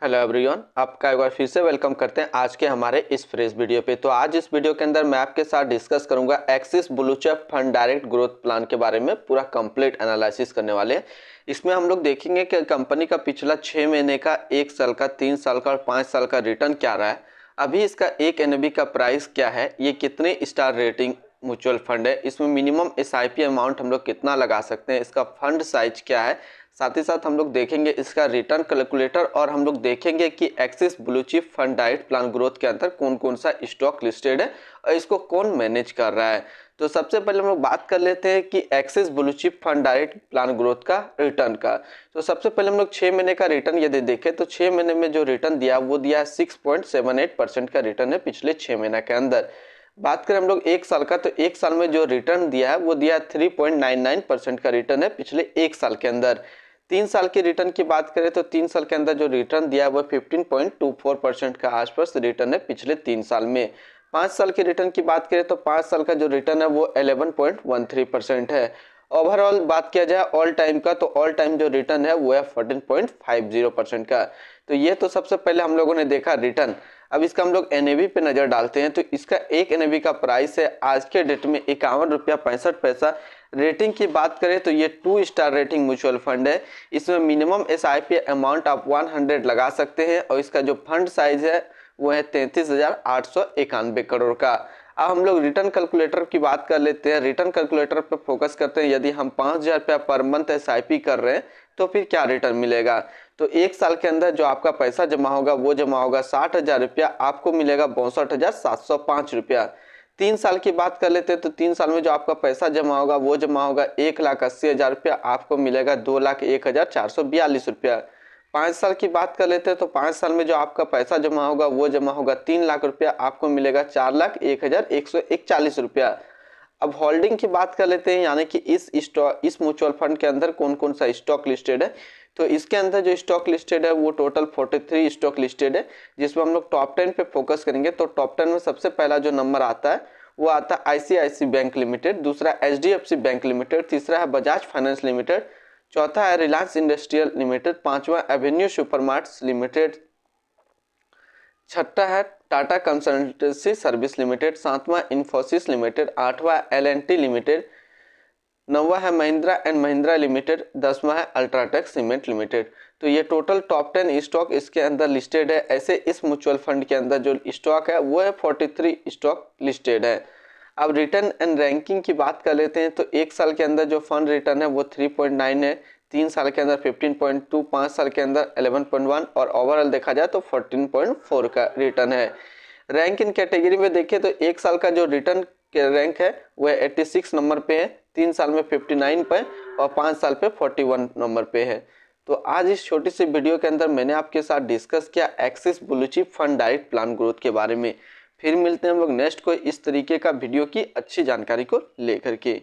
Hello everyone, आपका एक बार फिर से वेलकम करते हैं आज के हमारे इस फ्रेश वीडियो पे। तो आज इस वीडियो के अंदर मैं आपके साथ डिस्कस करूंगा axis blue chip fund direct growth plan के बारे में। पूरा कंप्लीट एनालिसिस करने वाले हैं। इसमें हम लोग देखेंगे कि कंपनी का पिछला 6 महीने का, 1 साल का, 3 साल का और 5 साल का रिटर्न क्या रहा है, अभी इसका एक एनएबी का प्राइस क्या है, ये कितने स्टार रेटिंग म्यूचुअल फंड है, इसमें मिनिमम एसआईपी अमाउंट हम लोग कितना लगा सकते हैं, इसका फंड साइज क्या है, साथ ही साथ हम लोग देखेंगे इसका रिटर्न कैलकुलेटर और हम लोग देखेंगे कि axis blue chip fund direct plan growth के अंदर कौन कौन सा स्टॉक लिस्टेड है और इसको कौन मैनेज कर रहा है। तो सबसे पहले हम लोग बात कर लेते हैं कि axis blue chip fund direct plan growth का रिटर्न का। तो सबसे पहले हम लोग 6 महीने का रिटर्न यदि देखें तो 6 महीने में जो रिटर्न दिया वो दिया 6.78% का रिटर्न है पिछले 6 महीने के अंदर। बात करें हम लोग 1 साल का, तो 1 साल में जो रिटर्न दिया है वो दिया 3.99% का रिटर्न है पिछले 1 साल के अंदर। 3 साल के रिटर्न की बात करें तो 3 साल के अंदर जो रिटर्न दिया है वो 15.24% का आसपास रिटर्न है पिछले 3 साल में। 5 साल के रिटर्न की बात करें तो 5 साल का जो रिटर्न है वो 11.13% है। ओवरऑल बात किया जाए ऑल टाइम का, तो ऑल टाइम जो रिटर्न है वो है 14.50% का। तो ये तो सबसे पहले हम लोगों ने देखा रिटर्न। अब इसका हम लोग एनएवी पे नजर डालते हैं। तो इसका एक एनएवी का प्राइस है आज के डेट में 51 रुपया 65 पैसा। रेटिंग की बात करें तो ये 2 स्टार रेटिंग म्यूचुअल फंड है। इसमें मिनिमम एसआईपी अमाउंट आप 100 लगा सकते हैं और इसका जो फंड साइज है वो है 33,891 करोड़ का। अब हम लोग रिटर्न कैलकुलेटर की बात कर लेते हैं। रिटर्न कैलकुलेटर पर फोकस करते हैं। यदि हम 5,000 रुपया पर मंथ एसआईपी कर रहे हैं तो फिर क्या रिटर्न मिलेगा। तो 1 साल के अंदर जो आपका पैसा जमा होगा वो जमा होगा 60,000 रुपया, आपको मिलेगा 62,705 रुपया। 3 साल की बात कर लेते हैं तो 3 साल में जो आपका पैसा जमा होगा वो जमा होगा 1,80,000 रुपया, आपको मिलेगा 2,01,442 रुपया। 5 साल की बात कर लेते हैं तो 5 साल में जो आपका पैसा जमा होगा वो जमा होगा 3 लाख रुपया, आपको मिलेगा 4,01,141 रुपया। अब होल्डिंग की बात कर लेते हैं, यानी कि इस म्यूचुअल फंड के अंदर कौन कौन सा स्टॉक लिस्टेड है। तो इसके अंदर जो स्टॉक लिस्टेड है वो टोटल 43 स्टॉक लिस्टेड है, जिसमें हम लोग टॉप 10 पे फोकस करेंगे। तो टॉप 10 में सबसे पहला जो नंबर आता है वो आता है आईसीआईसी बैंक लिमिटेड, दूसरा एचडीएफसी बैंक लिमिटेड, तीसरा है बजाज फाइनेंस लिमिटेड, चौथा है रिलायंस इंडस्ट्रियल लिमिटेड, पांचवा एवेन्यू सुपरमार्ट्स लिमिटेड, छठा है टाटा कंसल्टेंसी सर्विस लिमिटेड, सातवां इन्फोसिस लिमिटेड, आठवां एल&टी लिमिटेड, नौवा है महिंद्रा एंड महिंद्रा लिमिटेड, 10वां है अल्ट्राटेक सीमेंट लिमिटेड। तो ये टोटल टॉप 10 स्टॉक इसके अंदर लिस्टेड है। ऐसे इस म्यूचुअल फंड के अंदर जो स्टॉक है वो है 43 स्टॉक लिस्टेड है। अब रिटर्न एंड रैंकिंग की बात कर लेते हैं। तो 1 साल के अंदर जो फंड रिटर्न है वो 3.9 है, 3 साल के अंदर 15.2, 5 साल के अंदर 11.1 और ओवरऑल देखा जाए तो 14.4 का रिटर्न है। रैंक इन कैटेगरी में देखें तो 1 साल का जो रिटर्न के रैंक है वो 86 नंबर पे है, 3 साल में 59 पे और 5 साल पे 41 नंबर पे है। तो आज इस छोटी सी वीडियो के अंदर मैंने आपके साथ डिस्कस किया axis blue chip fund direct plan growth के बारे में। फिर मिलते हैं हम लोग नेक्स्ट कोई इस तरीके का वीडियो की अच्छी जानकारी को लेकर के।